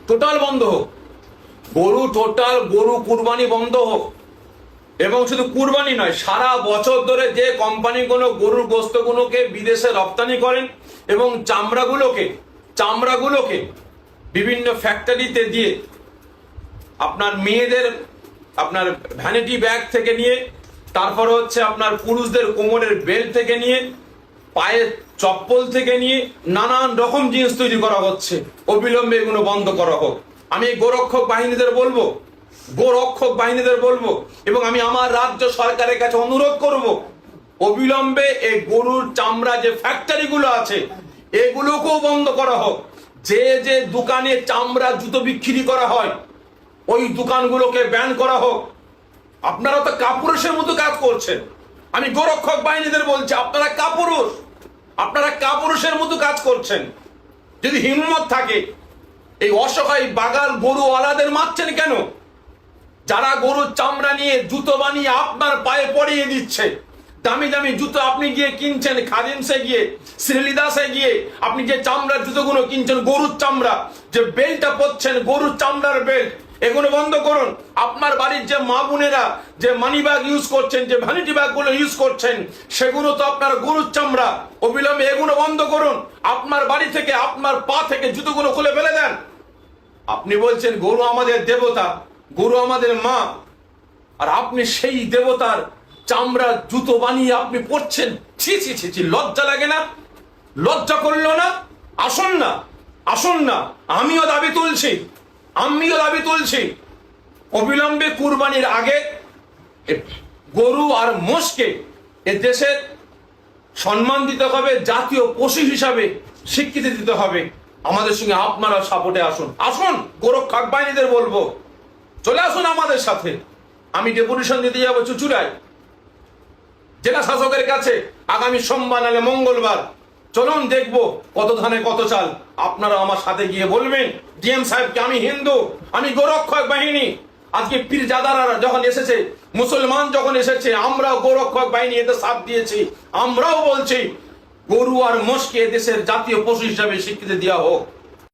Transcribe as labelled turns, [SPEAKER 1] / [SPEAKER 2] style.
[SPEAKER 1] Total বন্ধ হোক, গরু কুরবানি বন্ধ হোক। এবং শুধু কুরবানি নয়, সারা বছর ধরে যে কোম্পানিগুলো গরুর গোস্তগুলোকে বিদেশে রপ্তানি করেন এবং চামড়াগুলোকে বিভিন্ন ফ্যাক্টরিতে দিয়ে আপনার মেয়েদের আপনার ভ্যানিটি ব্যাগ থেকে নিয়ে, তারপর হচ্ছে আপনার পুরুষদের কোমরের বেল্ট থেকে নিয়ে, পায়ের চপ্পল থেকে নিয়ে নানান রকম জিনিস তৈরি করা হচ্ছে। অবিলম্বে এগুলো বন্ধ করা হোক। আমি এই গোরক্ষক বাহিনীদের বলবো এবং আমি আমার রাজ্য সরকারের কাছে অনুরোধ করব, অবিলম্বে এই গরুর চামড়া যে ফ্যাক্টরিগুলো আছে এগুলোকেও বন্ধ করা হোক। যে যে দোকানে চামড়া জুতো বিক্রি করা হয় ওই দোকানগুলোকে ব্যান করা হোক। আপনারা তো কাপুরুষের মতো কাজ করছেন। আমি গোরক্ষক বাহিনীদের বলছি, আপনারা কাপুরুষের মতো কাজ করছেন। যদি হিম্মত থাকে এই অসহায় বাগাল গরুওয়ালাদের মারছেন কেন? যারা গরুর চামড়া নিয়ে জুতো বানিয়ে আপনার পায়ে পরিয়ে দিচ্ছে, দামি দামি জুতো আপনি গিয়ে কিনছেন, খাদিমসে গিয়ে, শ্রীলিদাসে গিয়ে আপনি যে চামড়ার জুতোগুলো কিনছেন, গরুর চামড়া, যে বেল্টটা পরছেন গরুর চামড়ার বেল্ট, এগুলো বন্ধ করুন। আপনার বাড়ির যে মা বোনেরা যে মানি ব্যাগ ইউজ করছেন, যে ভ্যানিটি ব্যাগ গুলো ইউজ করছেন, সেগুলো তো আপনার গরুর চামড়া। অবিলম্বে এগুলো বন্ধ করুন। আপনার বাড়ি থেকে, আপনার পা থেকে জুতোগুলো খুলে ফেলে দেন। আপনি বলছেন গরু আমাদের দেবতা, গরু আমাদের মা, আর আপনি সেই দেবতার চামড়া জুতো বানিয়ে আপনি পরছেন। ছি ছি ছি ছি, লজ্জা লাগে না? লজ্জা করলো না? আসুন না, আমিও দাবি তুলছি অবিলম্বে কুরবানির আগে গরু আর মোষকে এ দেশের সম্মান দিতে হবে, জাতীয় পশু হিসাবে স্বীকৃতি দিতে হবে। আমাদের সঙ্গে আপনারা সাপোর্টে আসুন। গোরক্ষক বাহিনীদের বলবো, চলে আসুন আমাদের সাথে। আমি ডেপুটেশন দিতে যাবো চুচুড়ায় জেলা শাসকের কাছে আগামী সোমবার নালে মঙ্গলবার। চলুন দেখবো কত ধানে কত চাল। আপনারা আমার সাথে গিয়ে বলবেন ডিএম সাহেবকে আমি হিন্দু, আমি গোরক্ষক বাহিনী। আজকে পীরজাদারা যখন এসেছে, মুসলমান যখন এসেছে, আমরাও গোরক্ষক বাহিনী এতে সাথ দিয়েছি। আমরাও বলছি গরু আর মোষকে দেশের জাতীয় পশু হিসাবে স্বীকৃতি দেওয়া হোক।